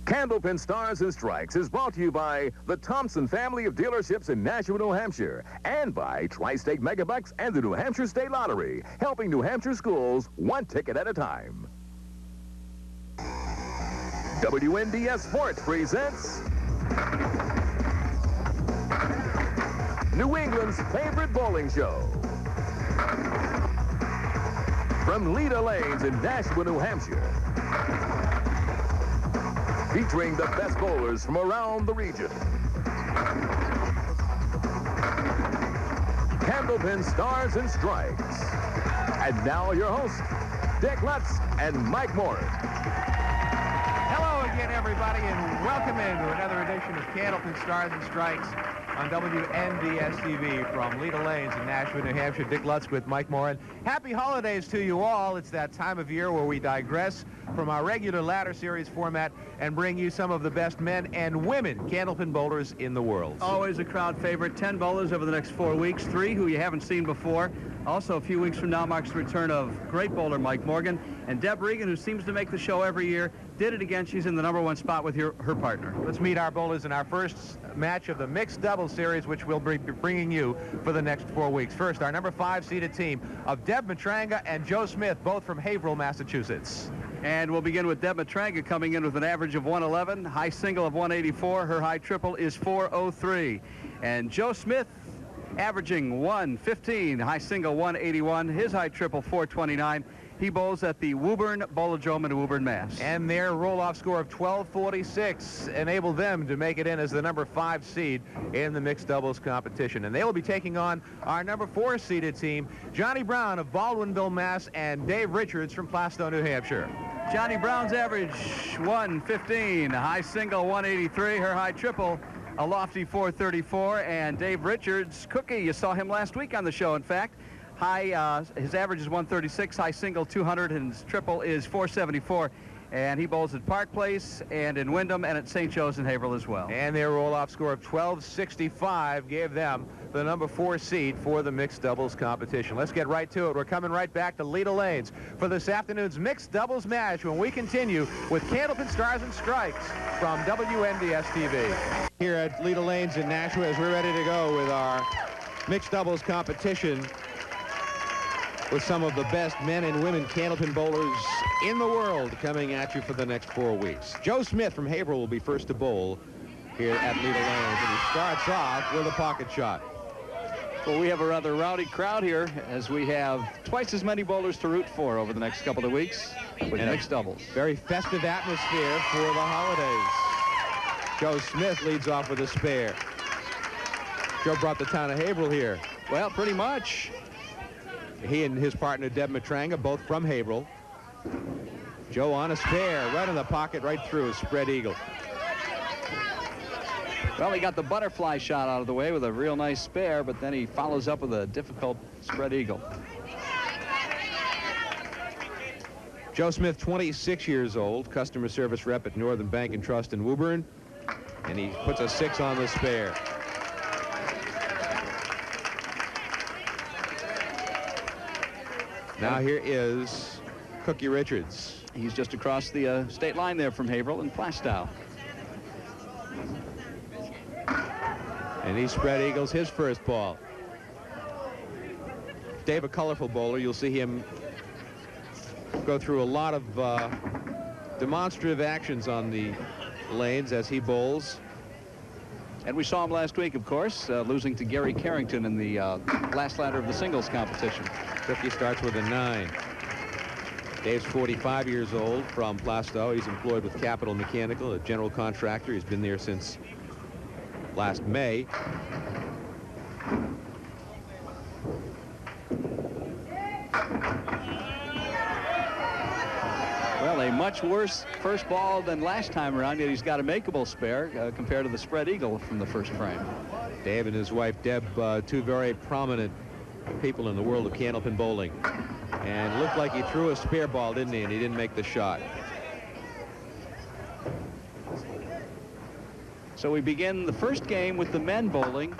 Candlepin Stars and Strikes is brought to you by the Thompson family of dealerships in Nashua, New Hampshire, and by Tri-State Megabucks and the New Hampshire State Lottery, helping New Hampshire schools one ticket at a time. WNDS Sports presents New England's favorite bowling show. From Leda Lanes in Nashua, New Hampshire. Featuring the best bowlers from around the region. Candlepin Stars and Strikes. And now your hosts, Dick Lutz and Mike Morris. Hello again, everybody, and welcome into another edition of Candlepin Stars and Strikes on WNDS TV from Leda Lanes in Nashua, New Hampshire. Dick Lutz with Mike Moran. Happy holidays to you all. It's that time of year where we digress from our regular ladder series format and bring you some of the best men and women candlepin bowlers in the world. Always a crowd favorite. 10 bowlers over the next 4 weeks. 3 who you haven't seen before. Also, a few weeks from now marks the return of great bowler Mike Morgan. And Deb Regan, who seems to make the show every year, did it again. She's in the #1 spot with her partner. Let's meet our bowlers in our first match of the mixed doubles series, which we'll be bringing you for the next 4 weeks. First, our #5 seeded team of Deb Matranga and Joe Smith, both from Haverhill, Massachusetts. And we'll begin with Deb Matranga coming in with an average of 111, high single of 184. Her high triple is 403. And Joe Smith averaging 115, high single 181. His high triple 429. He bowls at the Woburn Bowlodrome in Woburn, Mass. And their roll-off score of 1246 enabled them to make it in as the #5 seed in the mixed doubles competition. And they will be taking on our #4 seeded team, Jhani Brown of Baldwinville, Mass, and Dave Richards from Plastow, New Hampshire. Jhani Brown's average 115, high single 183. Her high triple a lofty 434. And Dave Richards, Cookie, you saw him last week on the show, in fact. His average is 136, high single 200, and his triple is 474. And he bowls at Park Place and in Wyndham and at St. Joe's in Haverhill as well. And their roll-off score of 1265 gave them the #4 seed for the mixed doubles competition. Let's get right to it. We're coming right back to Leda Lanes for this afternoon's mixed doubles match when we continue with Candlepin Stars and Strikes from WNDS TV. Here at Leda Lanes in Nashua as we're ready to go with our mixed doubles competition with some of the best men and women candlepin bowlers in the world coming at you for the next 4 weeks. Joe Smith from Haverhill will be first to bowl here at Leda Lanes, and he starts off with a pocket shot. Well, we have a rather rowdy crowd here as we have twice as many bowlers to root for over the next couple of weeks with mixed doubles. Very festive atmosphere for the holidays. Joe Smith leads off with a spare. Joe brought the town of Haverhill here. Well, pretty much. He and his partner, Deb Matranga, both from Haverhill. Joe on a spare, right in the pocket, right through a spread eagle. Well, he got the butterfly shot out of the way with a real nice spare, but then he follows up with a difficult spread eagle. Joe Smith, 26 years old, customer service rep at Northern Bank and Trust in Woburn, and he puts a 6 on the spare. Now here is Cookie Richards. He's just across the state line there from Haverhill and Plastow. And he spread eagles his first ball. Dave, a colorful bowler. You'll see him go through a lot of demonstrative actions on the lanes as he bowls. And we saw him last week, of course, losing to Gary Carrington in the last ladder of the singles competition. Cookie starts with a 9. Dave's 45 years old from Plastow. He's employed with Capital Mechanical, a general contractor. He's been there since last May. Well, a much worse first ball than last time around, yet he's got a makeable spare compared to the spread eagle from the first frame. Dave and his wife, Deb, two very prominent people in the world of candlepin bowling. And it looked like he threw a spare ball, didn't he? And he didn't make the shot. So we begin the first game with the men bowling.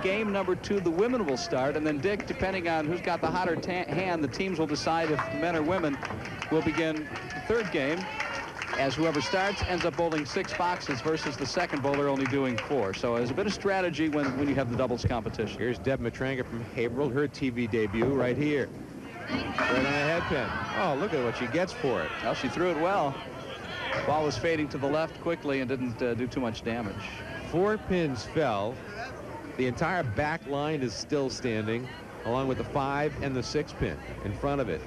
Game #2, the women will start. And then, Dick, depending on who's got the hotter hand, the teams will decide if men or women will begin the third game. as whoever starts ends up bowling 6 boxes versus the second bowler only doing 4. So there's a bit of strategy when you have the doubles competition. Here's Deb Matranga from Haverhill, her TV debut right here. Right on the head pin. Oh, look at what she gets for it. Well, she threw it well. Ball was fading to the left quickly and didn't do too much damage. 4 pins fell. The entire back line is still standing, along with the 5 and the 6 pin in front of it.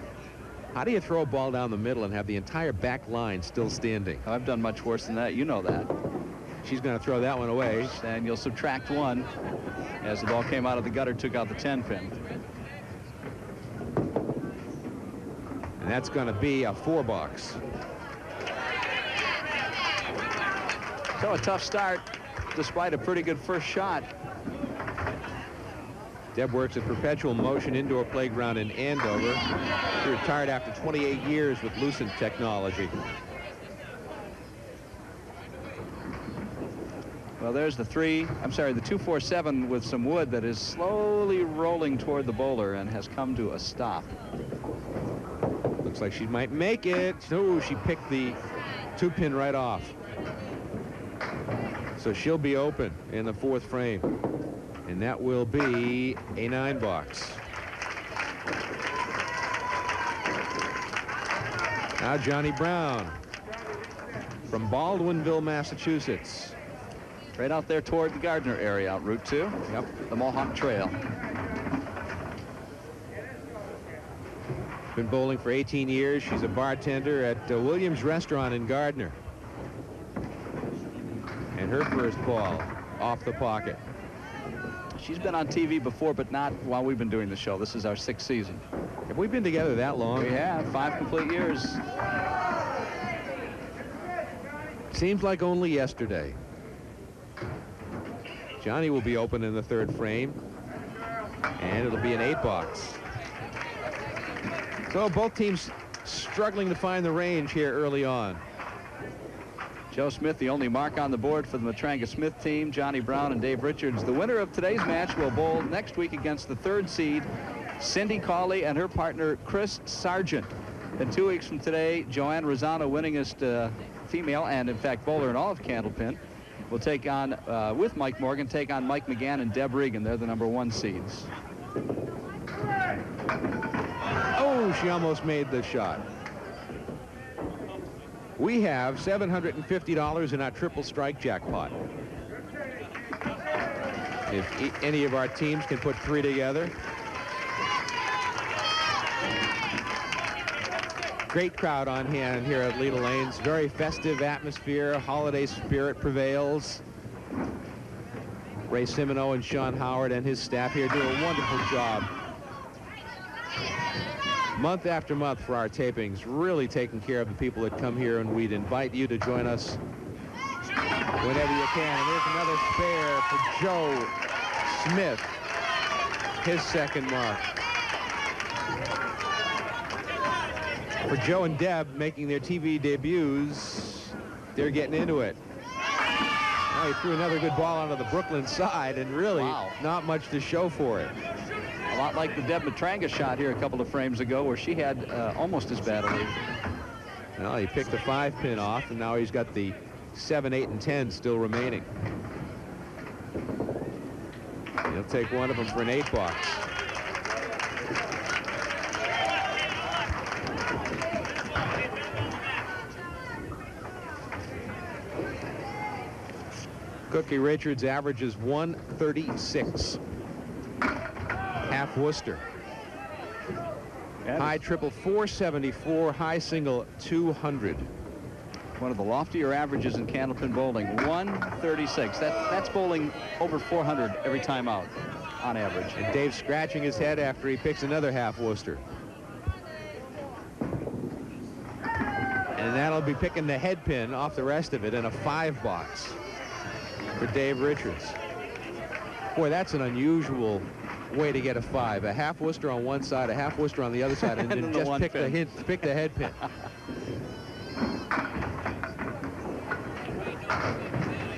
How do you throw a ball down the middle and have the entire back line still standing? I've done much worse than that. You know that. She's going to throw that one away. And you'll subtract 1 as the ball came out of the gutter, took out the 10 pin. And that's going to be a 4 box. So a tough start, despite a pretty good first shot. Deb works at Perpetual Motion Indoor Playground in Andover. She retired after 28 years with Lucent Technology. Well, there's the 247 with some wood that is slowly rolling toward the bowler and has come to a stop. Looks like she might make it. Oh, she picked the 2 pin right off. So she'll be open in the 4th frame. And that will be a 9 box. Now Jhani Brown from Baldwinville, Massachusetts. Right out there toward the Gardner area, out Route 2. Yep. The Mohawk Trail. Been bowling for 18 years. She's a bartender at Williams Restaurant in Gardner. And her first ball off the pocket. She's been on TV before, but not while we've been doing the show. This is our 6th season. Have we been together that long? We have, 5 complete years. Seems like only yesterday. Jhani will be open in the 3rd frame, and it'll be an 8 box. So both teams struggling to find the range here early on. Joe Smith, the only mark on the board for the Matranga Smith team. Jhani Brown and Dave Richards. The winner of today's match will bowl next week against the 3rd seed, Cindy Cawley, and her partner, Chris Sargent. Then 2 weeks from today, Joanne Rosano, winningest female and, in fact, bowler in all of Candlepin, will take on, with Mike Morgan, take on Mike McGann and Deb Regan. They're the number 1 seeds. Oh, she almost made the shot. We have $750 in our triple strike jackpot. If any of our teams can put 3 together. Great crowd on hand here at Leda Lanes. Very festive atmosphere. Holiday spirit prevails. Ray Simino and Sean Howard and his staff here do a wonderful job. Month after month for our tapings, really taking care of the people that come here, and we'd invite you to join us whenever you can. And there's another spare for Joe Smith, his 2nd mark. For Joe and Deb making their TV debuts, they're getting into it. Now he threw another good ball onto the Brooklyn side, and really not much to show for it. A lot like the Deb Matranga shot here a couple of frames ago, where she had almost as bad a lead. Well, he picked the 5 pin off, and now he's got the 7, 8, and 10 still remaining. He'll take one of them for an 8 box. Cookie Richards averages 136. Half Worcester. High triple 474, high single 200. One of the loftier averages in Candlepin bowling, 136. That's bowling over 400 every time out on average. And Dave's scratching his head after he picks another half Worcester. And that'll be picking the head pin off the rest of it in a 5 box for Dave Richards. Boy, that's an unusual way to get a 5. A half Worcester on one side, a half Worcester on the other side, and then just pick the head pin.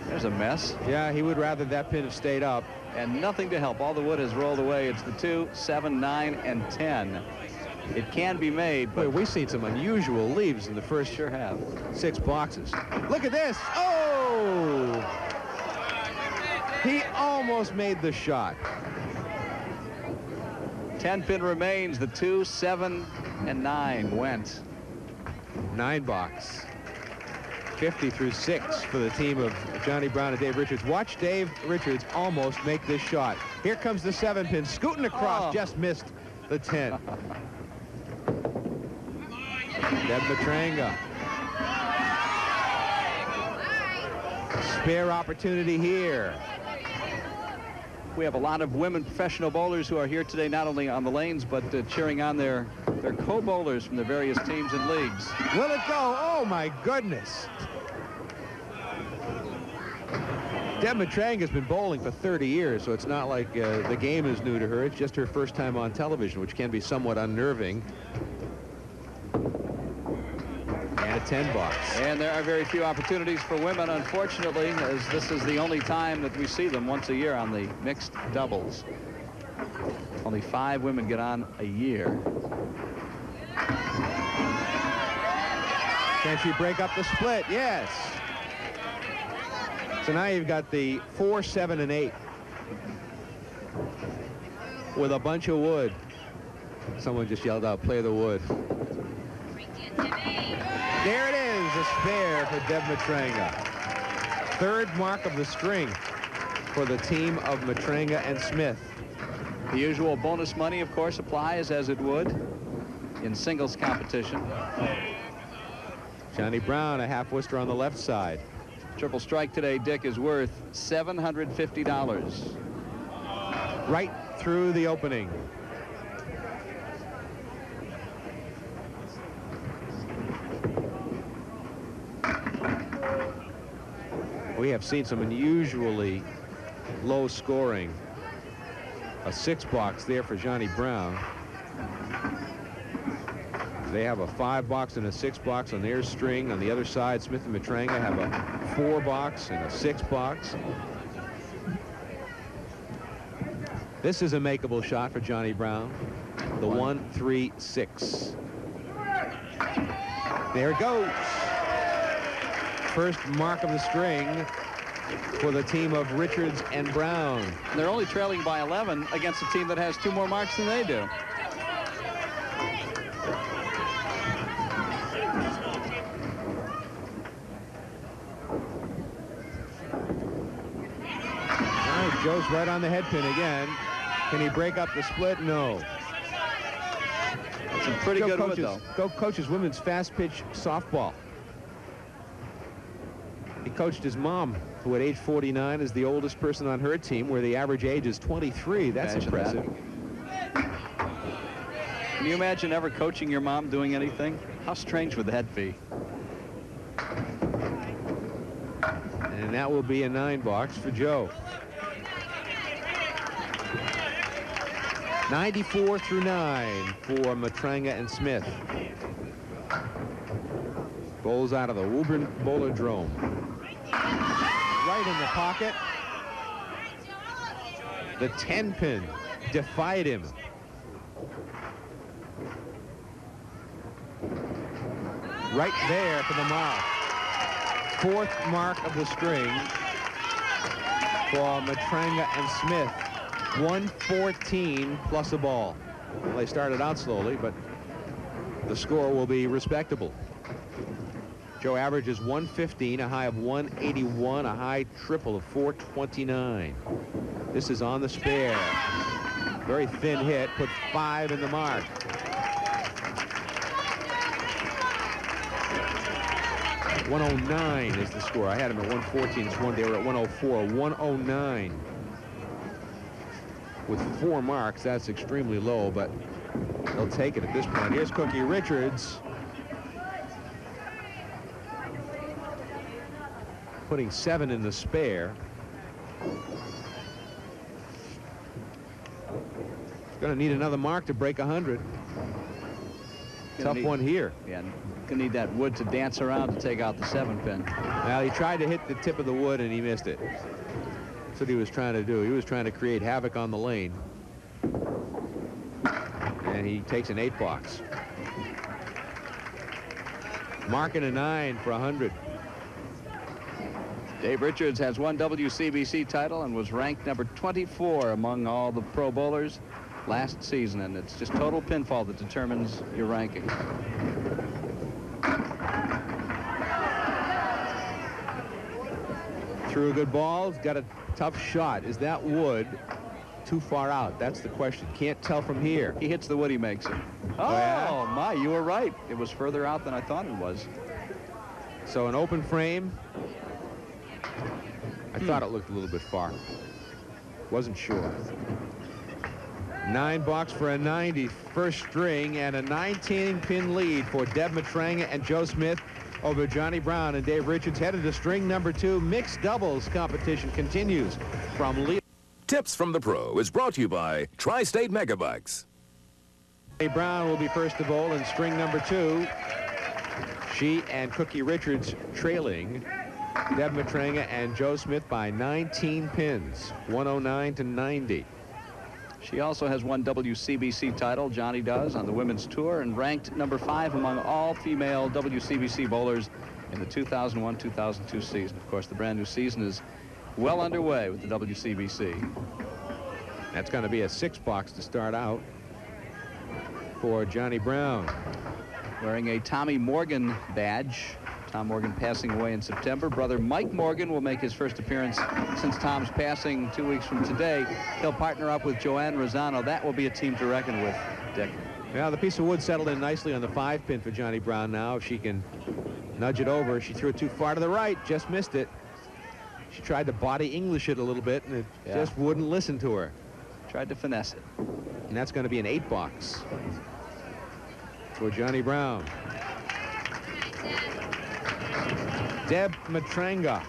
There's a mess. Yeah, he would rather that pin have stayed up. And nothing to help. All the wood has rolled away. It's the 2, 7, 9, and 10. It can be made, but we've seen some unusual leaves in the first sure have 6 boxes. Look at this. Oh! He almost made the shot. 10-pin remains. The 2, 7, and 9 went. 9 box. 50 through 6 for the team of Jhani Brown and Dave Richards. Watch Dave Richards almost make this shot. Here comes the 7-pin, scooting across, just missed the 10. Deb Matranga. Spare opportunity here. We have a lot of women professional bowlers who are here today, not only on the lanes, but cheering on their co-bowlers from the various teams and leagues. Will it go? Oh, my goodness. Deb Matranga has been bowling for 30 years, so it's not like the game is new to her. It's just her first time on television, which can be somewhat unnerving. And a 10 box. And there are very few opportunities for women, unfortunately, as this is the only time that we see them once a year on the mixed doubles. Only 5 women get on a year. Can she break up the split? Yes. So now you've got the 4, 7, and 8 with a bunch of wood. Someone just yelled out, play the wood. There it is, a spare for Deb Matranga. 3rd mark of the string for the team of Matranga and Smith. The usual bonus money, of course, applies as it would in singles competition. Jhani Brown, a half Worcester on the left side. Triple strike today, Dick, is worth $750. Right through the opening. We have seen some unusually low scoring. A 6 box there for Jhani Brown. They have a 5 box and a 6 box on their string. On the other side, Smith and Matranga have a 4 box and a 6 box. This is a makeable shot for Jhani Brown. The 1, 3, 6. There it goes. First mark of the string for the team of Richards and Brown. They're only trailing by 11 against a team that has 2 more marks than they do. All right, Joe's right on the head pin again. Can he break up the split? No. Some pretty good wood, though. Go coaches women's fast pitch softball. He coached his mom, who at age 49 is the oldest person on her team, where the average age is 23. That's impressive. Can you imagine ever coaching your mom doing anything? How strange would that be? And that will be a 9 box for Joe. 94 through 9 for Matranga and Smith. Bowls out of the Woburn Bowlerdrome. Right in the pocket. The 10-pin defied him. Right there for the mark. 4th mark of the string for Matranga and Smith. 114 plus a ball. Well, they started out slowly, but the score will be respectable. Joe averages 115, a high of 181, a high triple of 429. This is on the spare. Very thin hit, put 5 in the mark. .109 is the score. I had him at 114. This one they were at 104. 109. With 4 marks, that's extremely low, but they'll take it at this point. Here's Cookie Richards. Putting 7 in the spare. Going to need another mark to break 100. Tough one here. Yeah, gonna need that wood to dance around to take out the 7-pin. Well, he tried to hit the tip of the wood and he missed it. That's what he was trying to do. He was trying to create havoc on the lane. and he takes an 8-box. Marking a 9 for 100. Dave Richards has one WCBC title and was ranked number 24 among all the Pro Bowlers last season, and it's just total pinfall that determines your ranking. Threw a good ball, got a tough shot. Is that wood too far out? That's the question. Can't tell from here. He hits the wood, he makes it. Oh, yeah? My, you were right. It was further out than I thought it was. So an open frame. I thought it looked a little bit far. Wasn't sure. 9-box for a 90, first string, and a 19-pin lead for Deb Matranga and Joe Smith over Jhani Brown and Dave Richards. Headed to string number 2. Mixed doubles competition continues from lead. Tips from the Pro is brought to you by Tri-State Megabucks. Jhani Brown will be first to bowl in string number 2. She and Cookie Richards trailing Deb Matranga and Joe Smith by 19 pins, 109 to 90. She also has one WCBC title, Johnny does, on the women's tour, and ranked number 5 among all female WCBC bowlers in the 2001-2002 season. Of course, the brand new season is well underway with the WCBC. That's going to be a 6-box to start out for Jhani Brown. Wearing a Tommy Morgan badge. Tom Morgan passing away in September. Brother Mike Morgan will make his first appearance since Tom's passing 2 weeks from today. He'll partner up with Joanne Rosano. That will be a team to reckon with, Dick. Well, the piece of wood settled in nicely on the 5-pin for Jhani Brown now. If she can nudge it over. She threw it too far to the right, just missed it. She tried to body English it a little bit, and it just wouldn't listen to her. Tried to finesse it. And that's going to be an 8-box for Jhani Brown. Deb Matranga.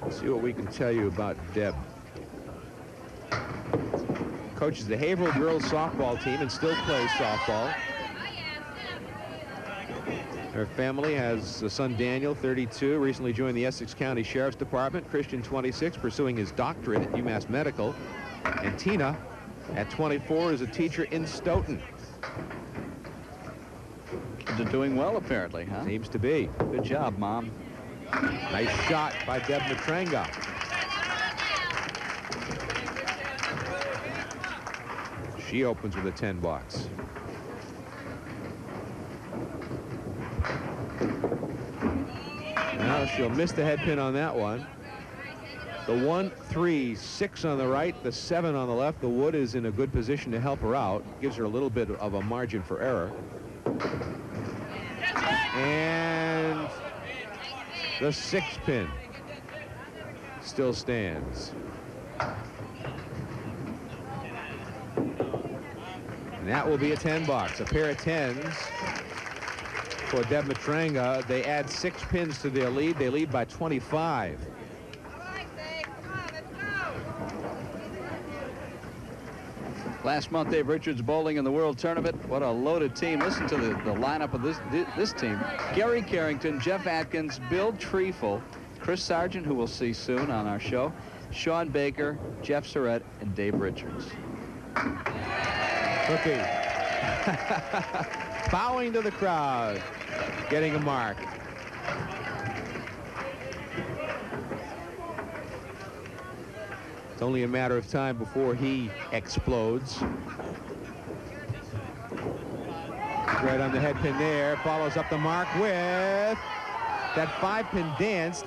Let's see what we can tell you about Deb. Coaches the Haverhill girls softball team and still plays softball. Her family has a son, Daniel, 32, recently joined the Essex County Sheriff's Department. Christian, 26, pursuing his doctorate at UMass Medical. And Tina, at 24, is a teacher in Stoughton. They're doing well, apparently, huh? Seems to be. Good job, Mom. Nice shot by Deb Matranga. She opens with a 10-box. Now she'll miss the head pin on that one. The 1, 3, 6 on the right, the 7 on the left. The wood is in a good position to help her out. Gives her a little bit of a margin for error. And the 6-pin still stands. And that will be a 10-box. A pair of 10s for Deb Matranga. They add 6 pins to their lead. They lead by 25. Last month, Dave Richards bowling in the World Tournament. What a loaded team. Listen to the lineup of this team. Gary Carrington, Jeff Atkins, Bill Treeful, Chris Sargent, who we'll see soon on our show, Sean Baker, Jeff Surratt, and Dave Richards. Cookie. Bowing to the crowd. Getting a mark. It's only a matter of time before he explodes. Right on the head pin there. Follows up the mark with that 5-pin danced.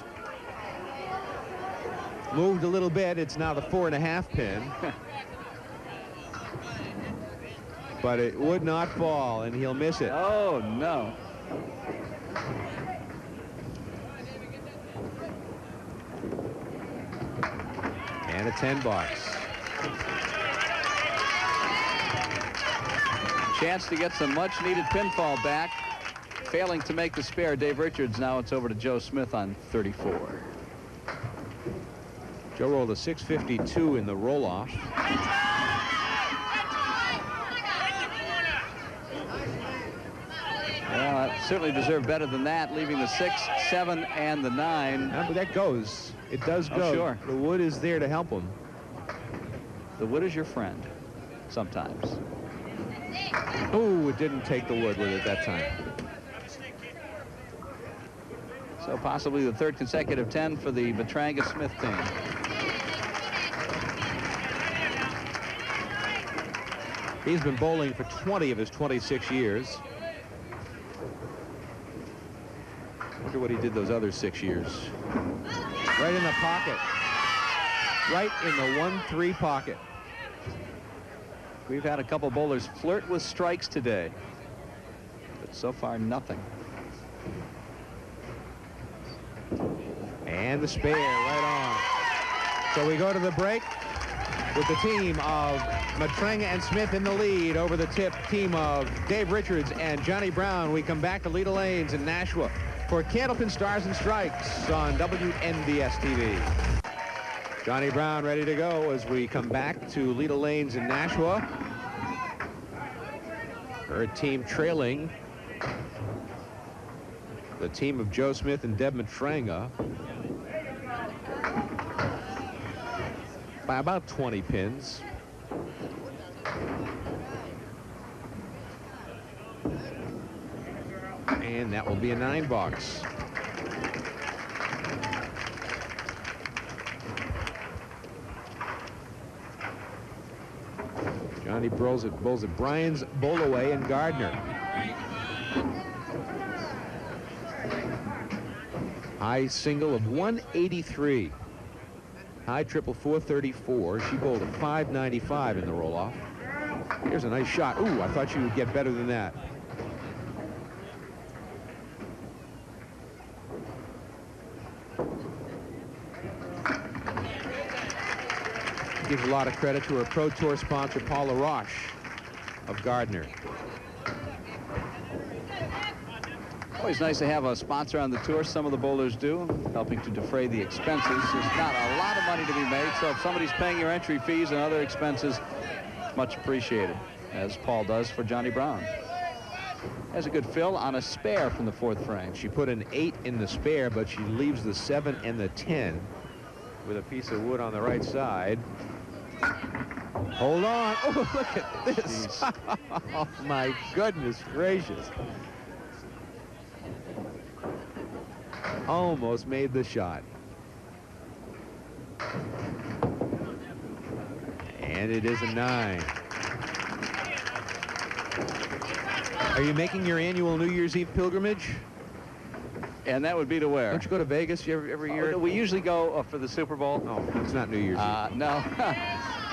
Moved a little bit. It's now the 4.5 pin. But it would not fall, and he'll miss it. Oh, no. And a 10-box. Chance to get some much-needed pinfall back. Failing to make the spare, Dave Richards. Now it's over to Joe Smith on 34. Joe rolled a 652 in the roll-off. Well, it certainly deserved better than that, leaving the 6, 7, and the 9. But that goes. It does go. Oh, sure. The wood is there to help him. The wood is your friend. sometimes. Oh, it didn't take the wood with it that time. So possibly the third consecutive 10 for the Matranga Smith team. He's been bowling for 20 of his 26 years. Wonder what he did those other 6 years. Right in the pocket. Right in the 1-3 pocket. We've had a couple bowlers flirt with strikes today, but so far nothing. And the spare right on. So we go to the break with the team of Matranga and Smith in the lead over the team of Dave Richards and Jhani Brown. We come back to Leda Lanes in Nashua for Candlepin Stars and Strikes on WNDS TV. Jhani Brown ready to go as we come back to Leda Lanes in Nashua. Her team trailing the team of Joe Smith and Deb Matranga by about 20 pins. And that will be a 9 box. Johnny bowls at Bryan's, Bowlaway, and Gardner. High single of 183. High triple 434. She bowled a 595 in the roll-off. Here's a nice shot. Ooh, I thought you would get better than that. Gives a lot of credit to her Pro Tour sponsor, Paula Roche of Gardner. Always nice to have a sponsor on the tour. Some of the bowlers do, helping to defray the expenses. There's not a lot of money to be made, so if somebody's paying your entry fees and other expenses, it's much appreciated, as Paul does for Jhani Brown. Has a good fill on a spare from the 4th frame. She put an 8 in the spare, but she leaves the 7 and the 10 with a piece of wood on the right side. Hold on. Oh, look at this. Oh, my goodness gracious. Almost made the shot. And it is a 9. Are you making your annual New Year's Eve pilgrimage? And that would be to where? Don't you go to Vegas every year? Oh, we usually go for the Super Bowl. Oh, it's not New Year's Eve. No.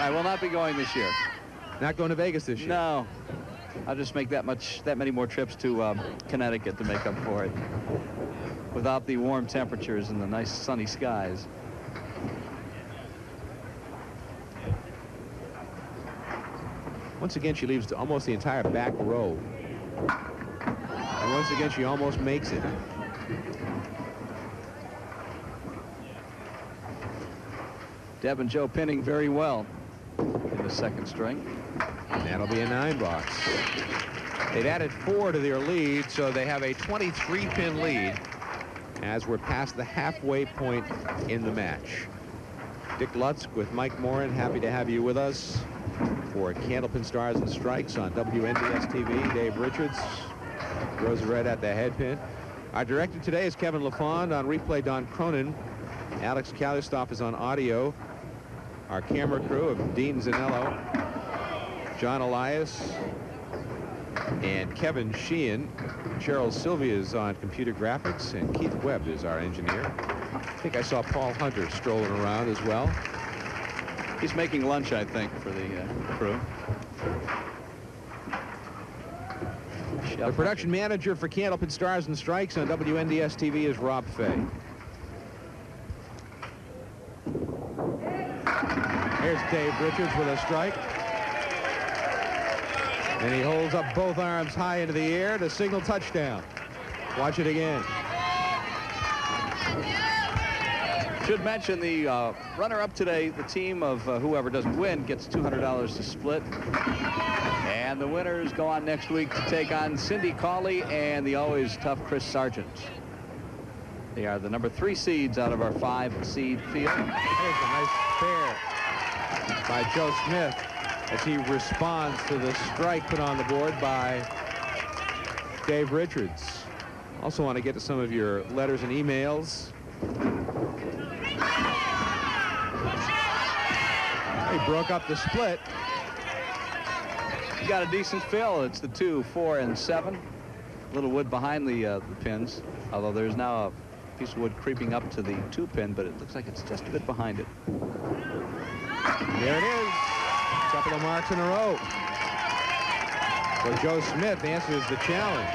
I will not be going this year. Not going to Vegas this year? No. I'll just make that many more trips to Connecticut to make up for it, without the warm temperatures and the nice sunny skies. Once again, she leaves almost the entire back row. And once again, she almost makes it. Deb and Joe pinning very well in the 2nd string. And that'll be a 9 box. They've added 4 to their lead, so they have a 23-pin lead as we're past the halfway point in the match. Dick Lutz with Mike Morin, happy to have you with us for Candlepin Stars and Strikes on WNDS TV. Dave Richards, Rose Red at the head pin. Our director today is Kevin LaFond. On replay, Don Cronin. Alex Kalistoff is on audio. Our camera crew of Dean Zanello, John Elias, and Kevin Sheehan. Cheryl Sylvia is on computer graphics, and Keith Webb is our engineer. I think I saw Paul Hunter strolling around as well. He's making lunch, I think, for the crew. The production manager for Candlepin Stars and Strikes on WNDS TV is Rob Fay. Here's Dave Richards with a strike. And he holds up both arms high into the air to signal touchdown. Watch it again. Should mention the runner-up today, the team of whoever doesn't win gets $200 to split. And the winners go on next week to take on Cindy Cawley and the always tough Chris Sargent. They are the number 3 seeds out of our 5-seed field. Here's a nice pair by Joe Smith. as he responds to the strike put on the board by Dave Richards. Also want to get to some of your letters and emails. He broke up the split. You got a decent fill. It's the 2, 4, and 7. A little wood behind the pins, although there's now a piece of wood creeping up to the 2 pin, but it looks like it's just a bit behind it. There it is. A couple of marks in a row. For Joe Smith answers the challenge.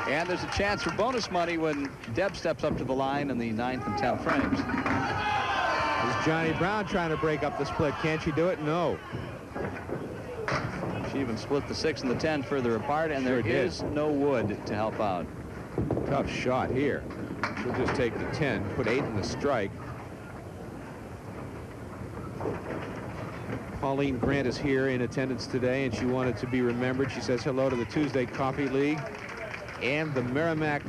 And there's a chance for bonus money when Deb steps up to the line in the 9th and 10th frames. Is Jhani Brown trying to break up the split? Can she do it? No. She even split the 6 and the 10 further apart, and there is no wood to help out. Tough shot here. She'll just take the 10, put 8 in the strike. Pauline Grant is here in attendance today, and she wanted to be remembered. She says hello to the Tuesday Coffee League and the Merrimack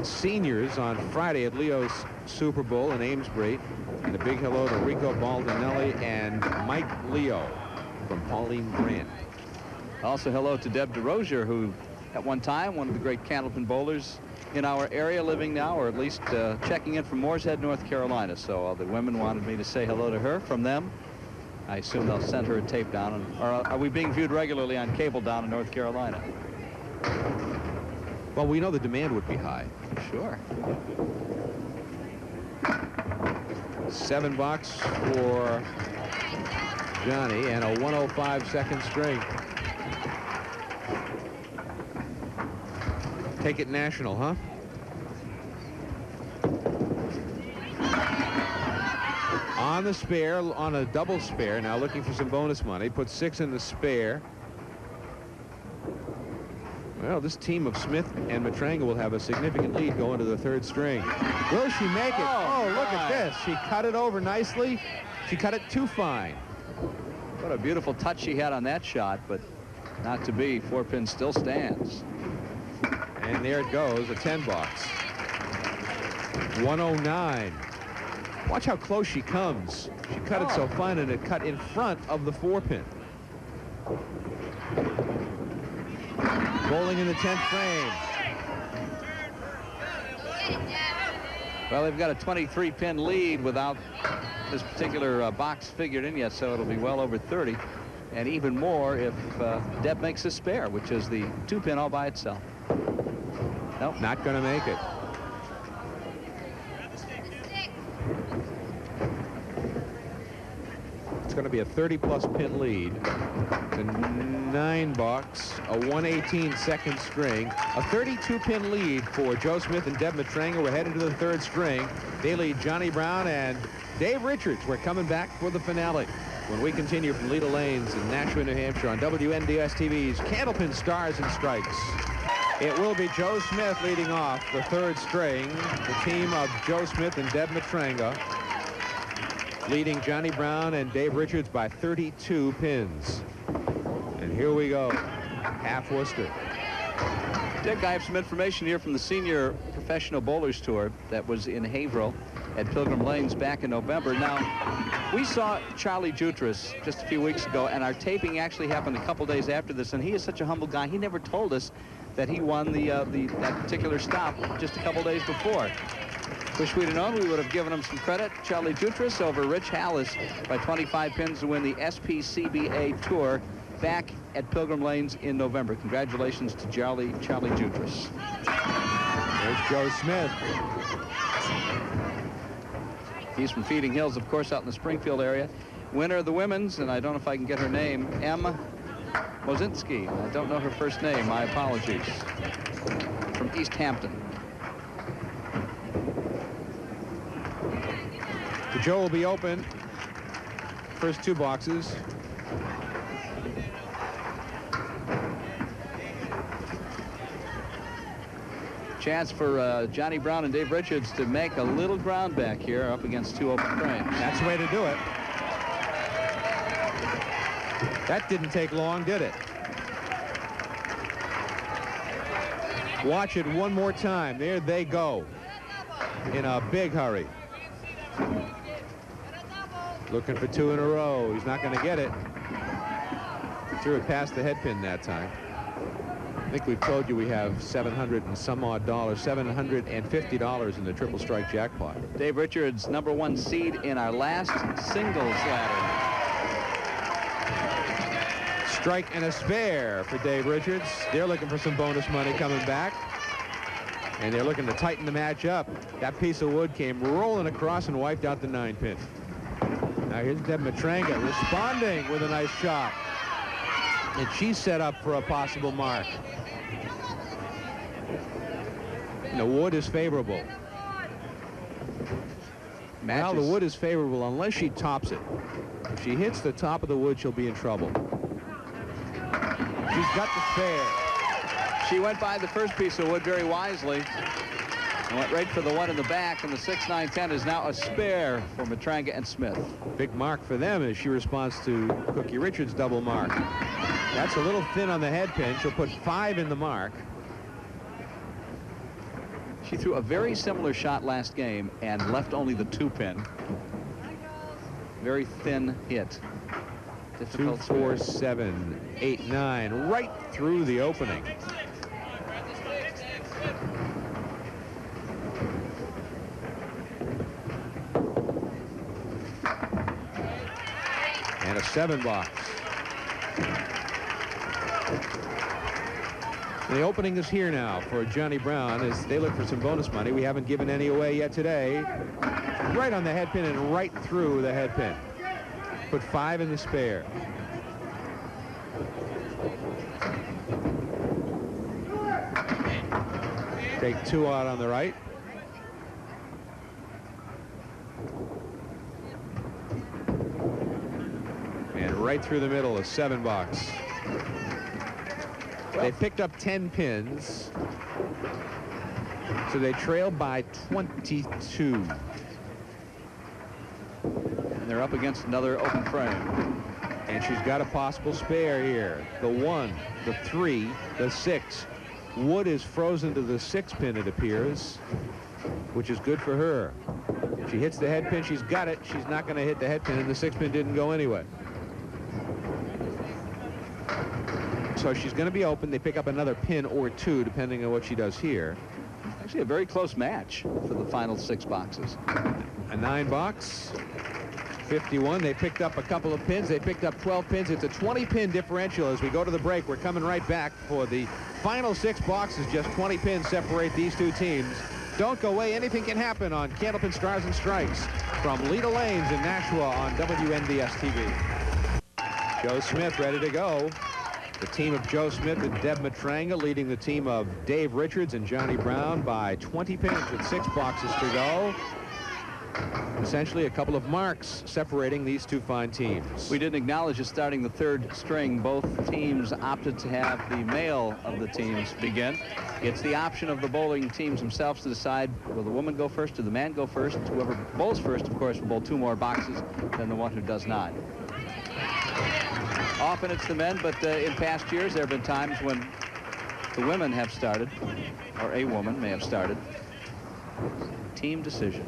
Seniors on Friday at Leo's Super Bowl in Amesbury. And a big hello to Rico Baldinelli and Mike Leo from Pauline Grant. Also hello to Deb DeRozier, who at one time one of the great Candlepin bowlers in our area, living now, or at least checking in from Moore's Head, North Carolina. So the women wanted me to say hello to her from them. I assume they'll send her a tape down. Or are we being viewed regularly on cable down in North Carolina? Well, we know the demand would be high. Sure. $7 for Johnny and a 105 second string. Take it national, huh? On the spare, on a double spare, now looking for some bonus money. Put 6 in the spare. Well, this team of Smith and Matranga will have a significant lead going to the 3rd string. Will she make it? Oh, look at this. She cut it over nicely. She cut it too fine. What a beautiful touch she had on that shot, but not to be. 4 pin still stands. And there it goes, a 10 box. 109. Watch how close she comes. She cut it so fine, and it cut in front of the 4 pin. Bowling in the 10th frame. Well, they've got a 23 pin lead without this particular box figured in yet, so it'll be well over 30. And even more if Deb makes a spare, which is the 2 pin all by itself. Nope. Not going to make it. It's going to be a 30-plus pin lead. The 9 box, a 118 second string, a 32 pin lead for Joe Smith and Deb Matranga. We're headed to the 3rd string. They lead Jhani Brown and Dave Richards. We're coming back for the finale when we continue from Leda Lanes in Nashua, New Hampshire on WNDS TV's Candlepin Stars and Strikes. It will be Joe Smith leading off the 3rd string. The team of Joe Smith and Deb Matranga leading Jhani Brown and Dave Richards by 32 pins. And here we go. Half Worcester. Dick, I have some information here from the Senior Professional Bowlers Tour that was in Haverhill at Pilgrim Lanes back in November. Now, we saw Charlie Jutras just a few weeks ago, and our taping actually happened a couple days after this, and he is such a humble guy. He never told us that he won that particular stop just a couple days before. Wish we'd have known. We would have given him some credit. Charlie Jutras over Rich Hallis by 25 pins to win the SPCBA Tour back at Pilgrim Lanes in November. Congratulations to Charlie Jutras. There's Joe Smith. He's from Feeding Hills, of course, out in the Springfield area. Winner of the women's, and I don't know if I can get her name, M. Mozinski. I don't know her first name. My apologies. From East Hampton. The Joe will be open. First 2 boxes. Chance for Jhani Brown and Dave Richards to make a little ground back here up against 2 open frames. That's the way to do it. That didn't take long, did it? Watch it one more time. There they go. In a big hurry. Looking for 2 in a row. He's not going to get it. Threw it past the head pin that time. I think we've told you we have $700 and some odd dollars, $750 in the triple strike jackpot. Dave Richards, #1 seed in our last singles ladder. Strike and a spare for Dave Richards. They're looking for some bonus money coming back. And they're looking to tighten the match up. That piece of wood came rolling across and wiped out the 9-pin. Now here's Deb Matranga responding with a nice shot. And she's set up for a possible mark. And the wood is favorable. Now the wood is favorable unless she tops it. If she hits the top of the wood, she'll be in trouble. She's got the spare. She went by the first piece of wood very wisely and went right for the one in the back, and the 6-9-10 is now a spare for Matranga and Smith. Big mark for them as she responds to Cookie Richards' double mark. That's a little thin on the head pin. She'll put 5 in the mark. She threw a very similar shot last game and left only the 2-pin. Very thin hit. 2, 4, 7, 8, 9, right through the opening. And a 7-box. The opening is here now for Jhani Brown as they look for some bonus money. We haven't given any away yet today. Right on the head pin and right through the head pin. Put 5 in the spare. Take 2 out on the right. And right through the middle, a 7-box. They picked up 10 pins. So they trail by 22. They're up against another open frame. And she's got a possible spare here. The 1, the 3, the 6. Wood is frozen to the 6-pin, it appears, which is good for her. If she hits the head pin, she's got it. She's not going to hit the head pin, and the 6-pin didn't go anyway. So she's going to be open. They pick up another pin or 2, depending on what she does here. Actually, a very close match for the final 6 boxes. A 9-box. 51. They picked up a couple of pins. They picked up 12 pins. It's a 20-pin differential as we go to the break. We're coming right back for the final 6 boxes. Just 20 pins separate these two teams. Don't go away. Anything can happen on Candlepin Stars and Strikes from Leda Lanes in Nashua on WNDS TV. Joe Smith ready to go. The team of Joe Smith and Deb Matranga leading the team of Dave Richards and Jhani Brown by 20 pins with 6 boxes to go. Essentially a couple of marks separating these two fine teams. We didn't acknowledge that starting the 3rd string, both teams opted to have the male of the teams begin. It's the option of the bowling teams themselves to decide, will the woman go first or the man go first? Whoever bowls first, of course, will bowl 2 more boxes than the one who does not. Often it's the men, but in past years there have been times when the women have started, or a woman may have started. Team decision.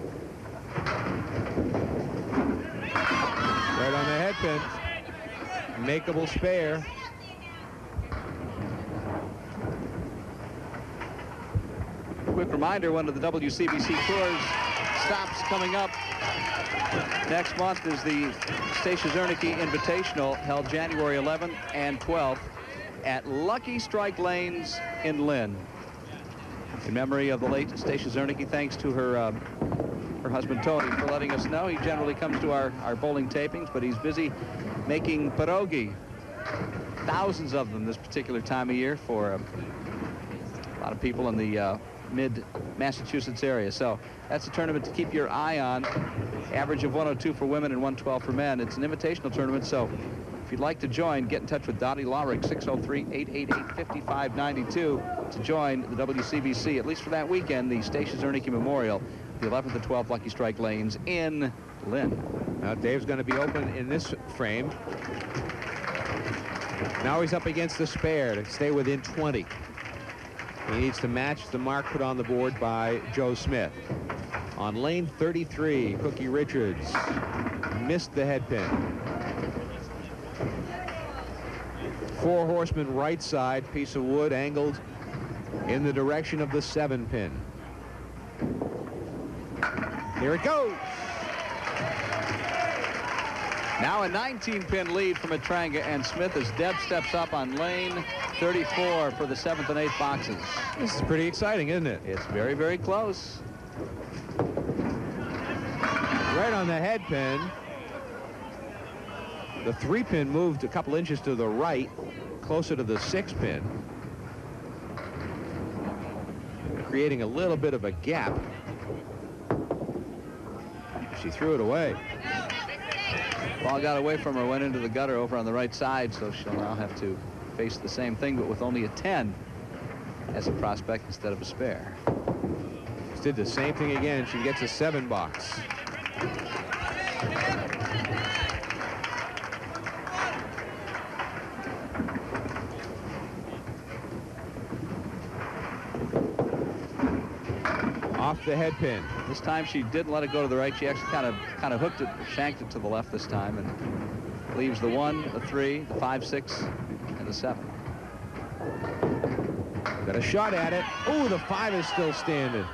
Right on the head pin. Makeable spare. Quick reminder, one of the WCBC Tours stops coming up. Next month is the Stacia Zernike Invitational, held January 11th and 12th at Lucky Strike Lanes in Lynn. In memory of the late Stacia Zernike, thanks to her husband Tony for letting us know. He generally comes to our bowling tapings, but he's busy making pierogi. Thousands of them this particular time of year for a lot of people in the mid-Massachusetts area. So that's a tournament to keep your eye on. Average of 102 for women and 112 for men. It's an invitational tournament, so if you'd like to join, get in touch with Dottie Lawrick, 603-888-5592 to join the WCBC, at least for that weekend, the Stacia Zernike Memorial, the 11th and 12th Lucky Strike Lanes in Lynn. Now Dave's going to be open in this frame. Now he's up against the spare to stay within 20. He needs to match the mark put on the board by Joe Smith. On lane 33, Cookie Richards missed the head pin. Four horsemen right side, piece of wood angled in the direction of the 7-pin. Here it goes. Now a 19-pin lead for Matranga and Smith as Deb steps up on lane 34 for the 7th and 8th boxes. This is pretty exciting, isn't it? It's very, very close. Right on the head pin. The 3-pin moved a couple inches to the right, closer to the 6-pin, creating a little bit of a gap. She threw it away. Ball got away from her, went into the gutter over on the right side, so she'll now have to face the same thing, but with only a 10 as a prospect instead of a spare. She did the same thing again. She gets a 7 box. Off the head pin. This time she didn't let it go to the right. She actually kind of hooked it, shanked it to the left this time, and leaves the 1, the 3, the 5, 6, and the 7. Got a shot at it. Oh, the 5 is still standing.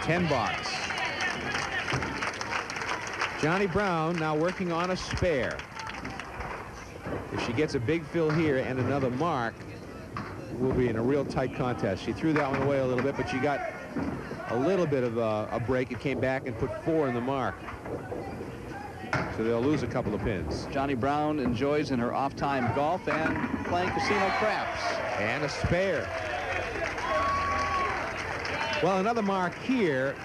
$10. Jhani Brown now working on a spare. If she gets a big fill here and another mark, we'll be in a real tight contest. She threw that one away a little bit, but she got a little bit of a break. It came back and put 4 in the mark. So they'll lose a couple of pins. Jhani Brown enjoys in her off-time golf and playing casino craps. And a spare. Well, another mark here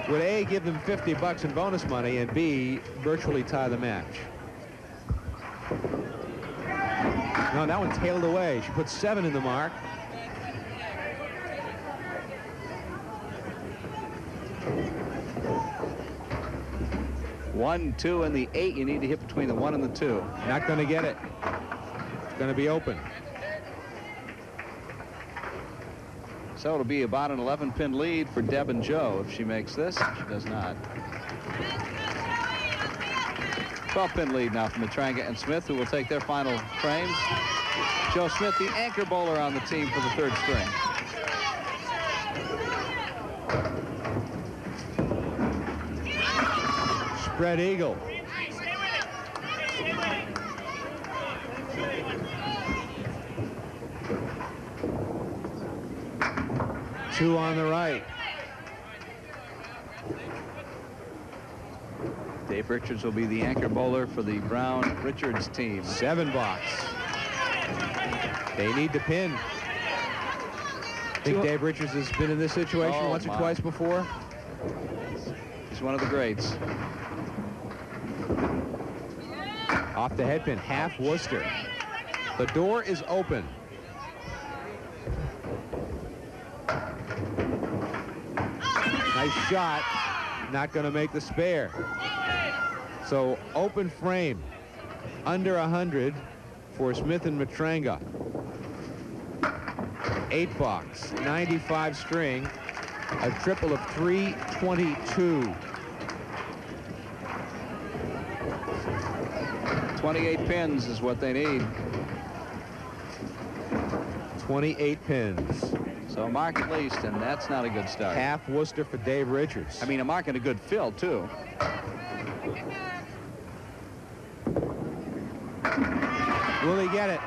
would A, give them $50 in bonus money, and B, virtually tie the match. No, that one tailed away. She put 7 in the mark. One, 2, and the 8. You need to hit between the 1 and the 2. Not going to get it. It's going to be open. So it'll be about an 11-pin lead for Deb and Joe if she makes this. She does not. 12-pin lead now for Matranga and Smith, who will take their final frames. Joe Smith, the anchor bowler on the team for the 3rd string. Spread eagle. Two on the right. Dave Richards will be the anchor bowler for the Brown-Richards team. 7 box. They need to pin. I think Dave Richards has been in this situation once or twice before. He's one of the greats. Off the head pin, half Worcester. The door is open. Nice shot. Not going to make the spare. So open frame. Under 100 for Smith and Matranga. 8 box, 95 string, a triple of 322. 28 pins is what they need. 28 pins. So a mark at least, and that's not a good start. Half Worcester for Dave Richards. I mean, a mark and a good fill, too. Will he get it?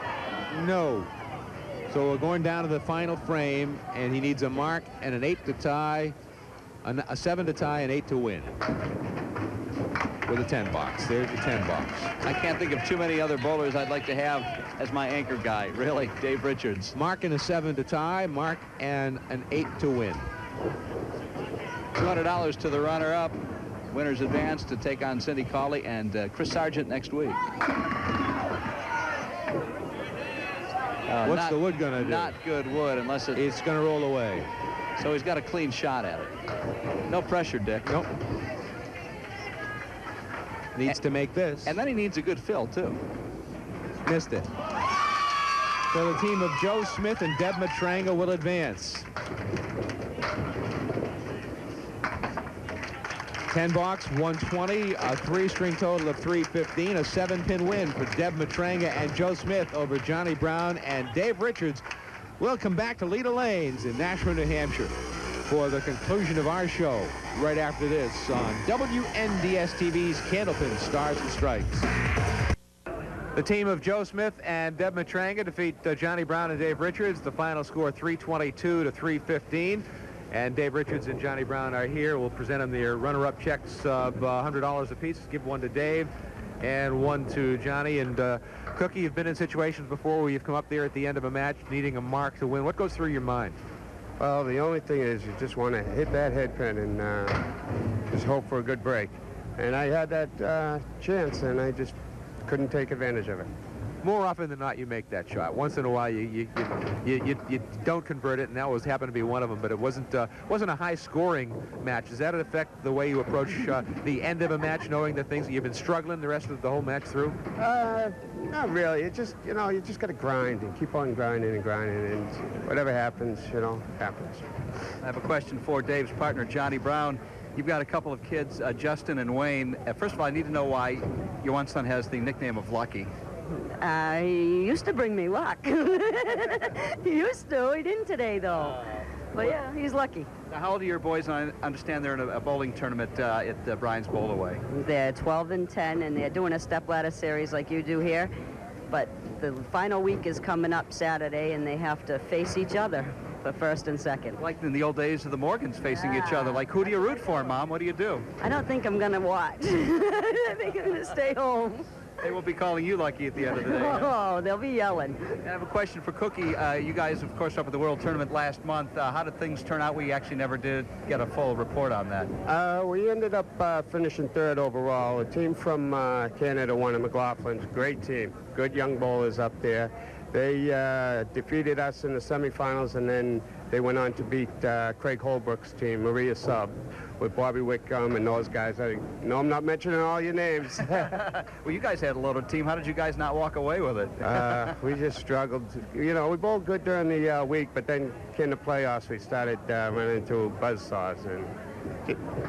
No. So we're going down to the final frame, and he needs a mark and an 8 to tie, a 7 to tie, and 8 to win. With a 10 box. There's your 10 box. I can't think of too many other bowlers I'd like to have as my anchor guy. Really, Dave Richards. Mark and a 7 to tie, mark and an 8 to win. $200 to the runner-up. Winners advance to take on Cindy Cawley and Chris Sargent next week. What's the wood going to do? Not good wood unless it's going to roll away. So he's got a clean shot at it. No pressure, Dick. Nope. Needs to make this. And then he needs a good fill, too. Missed it. So the team of Joe Smith and Deb Matranga will advance. 10 box, 120, a 3-string total of 315, a 7-pin win for Deb Matranga and Joe Smith over Jhani Brown and Dave Richards. We'll come back to Leda Lanes in Nashua, New Hampshire for the conclusion of our show right after this on WNDS TV's Candlepin Stars and Strikes. The team of Joe Smith and Deb Matranga defeat Jhani Brown and Dave Richards. The final score 322 to 315. And Dave Richards and Jhani Brown are here. We'll present them their runner-up checks of $100 apiece. Give one to Dave and one to Jhani. And Cookie, you've been in situations before where you've come up there at the end of a match needing a mark to win. What goes through your mind? Well, the only thing is you just want to hit that head pin and just hope for a good break. And I had that chance, and I just couldn't take advantage of it. More often than not, you make that shot. Once in a while, you don't convert it, and that happened to be one of them. But it wasn't a high-scoring match. Does that affect the way you approach the end of a match, knowing the things that you've been struggling the rest of the whole match through? Not really. It just, you just got to grind and keep on grinding and grinding, and whatever happens, happens. I have a question for Dave's partner, Jhani Brown. You've got a couple of kids, Justin and Wayne. First of all, I need to know why your one son has the nickname of Lucky. He used to bring me luck. He used to. He didn't today, though. But, yeah, he's lucky. Now, how old are your boys? I understand they're in a bowling tournament at Brian's Bowl Away. They're 12 and 10, and they're doing a stepladder series like you do here. But the final week is coming up Saturday, and they have to face each other for first and second. Like in the old days of the Morgans facing each other. Like, who do you root for, Mom? What do you do? I don't think I'm going to watch. I think I'm going to stay home. They will be calling you lucky at the end of the day. Oh, they'll be yelling. I have a question for Cookie. You guys, of course, up at the World Tournament last month. How did things turn out? We actually never did get a full report on that. We ended up finishing third overall. A team from Canada won at McLaughlin's. Great team. Good young bowlers up there. They defeated us in the semifinals, and then they went on to beat Craig Holbrook's team, Maria Sub, with Bobby Wickham and those guys. I know I'm not mentioning all your names. Well, you guys had a loaded team. How did you guys not walk away with it? We just struggled. We bowled good during the week, but then in the playoffs we started running into buzzsaws. And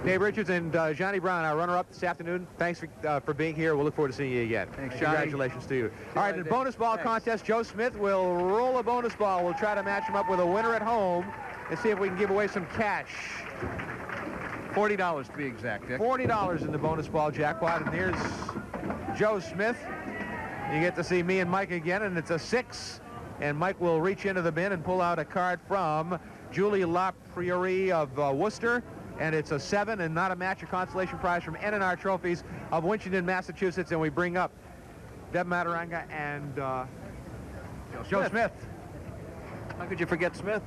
Dave Richards and Jhani Brown, our runner-up this afternoon. Thanks for being here. We'll look forward to seeing you again. Thanks, Jhani. Congratulations to you. All right, in the bonus ball contest, Joe Smith will roll a bonus ball. We'll try to match him up with a winner at home and see if we can give away some cash. $40 to be exact, Dick. $40 in the bonus ball jackpot, and here's Joe Smith. You get to see me and Mike again, and it's a 6. And Mike will reach into the bin and pull out a card from Julie LaPrairie of Worcester. And it's a 7 and not a match or consolation prize from N&R Trophies of Winchendon, Massachusetts. And we bring up Deb Matranga and Joe Smith. How could you forget Smith?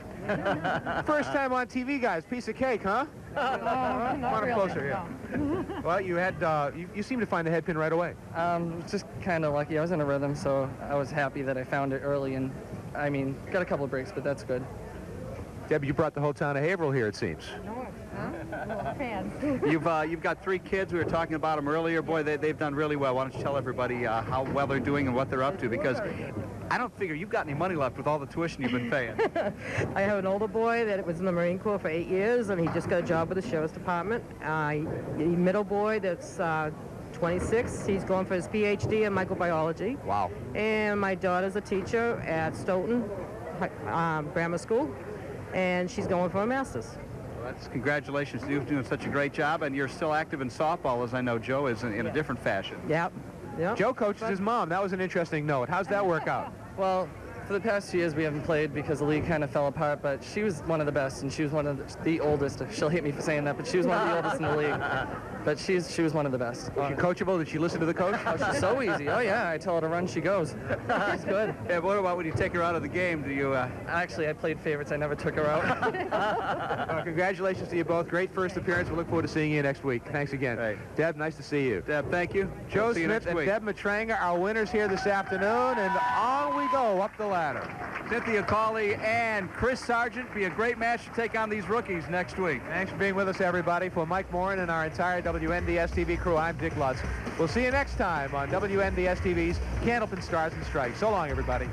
First time on TV, guys. Piece of cake, huh? Come on up closer, yeah. Well, you had you seemed to find the head pin right away. Just kind of lucky. I was in a rhythm, so I was happy that I found it early. And, I mean, got a couple of breaks, but that's good. Deb, you brought the whole town of Haverhill here, it seems. Fans. You've got 3 kids. We were talking about them earlier. Boy, they've done really well. Why don't you tell everybody how well they're doing and what they're up to? Because I don't figure you've got any money left with all the tuition you've been paying. I have an older boy that was in the Marine Corps for 8 years, and he just got a job with the Sheriff's Department. The middle boy that's 26, he's going for his PhD in microbiology. Wow. And my daughter's a teacher at Stoughton Grammar School, and she's going for a master's. Well, congratulations to you for doing such a great job, and you're still active in softball, as I know Joe is in a different fashion. Yep. Joe coaches his mom. That was an interesting note. How's that work out? Well, for the past 2 years we haven't played because the league kind of fell apart, but she was one of the best, and she was one of the oldest. She'll hate me for saying that, but she was one of the oldest in the league. But she was one of the best. Was she coachable? Did she listen to the coach? Oh, she's so easy. Oh, yeah. I tell her to run, she goes. She's good. Yeah, what about when you take her out of the game? Do you... Actually, I played favorites. I never took her out. Congratulations to you both. Great first appearance. We look forward to seeing you next week. Thanks again. Right. Deb, nice to see you. Deb, thank you. Joe See you Smith next and week. Deb Matranga, our winners here this afternoon, and on we go up the ladder. Cynthia Cawley and Chris Sargent. Be a great match to take on these rookies next week. Thanks for being with us, everybody. For Mike Morin and our entire WNDS TV crew, I'm Dick Lutz. We'll see you next time on WNDS TV's Candlepin Stars and Strikes. So long, everybody.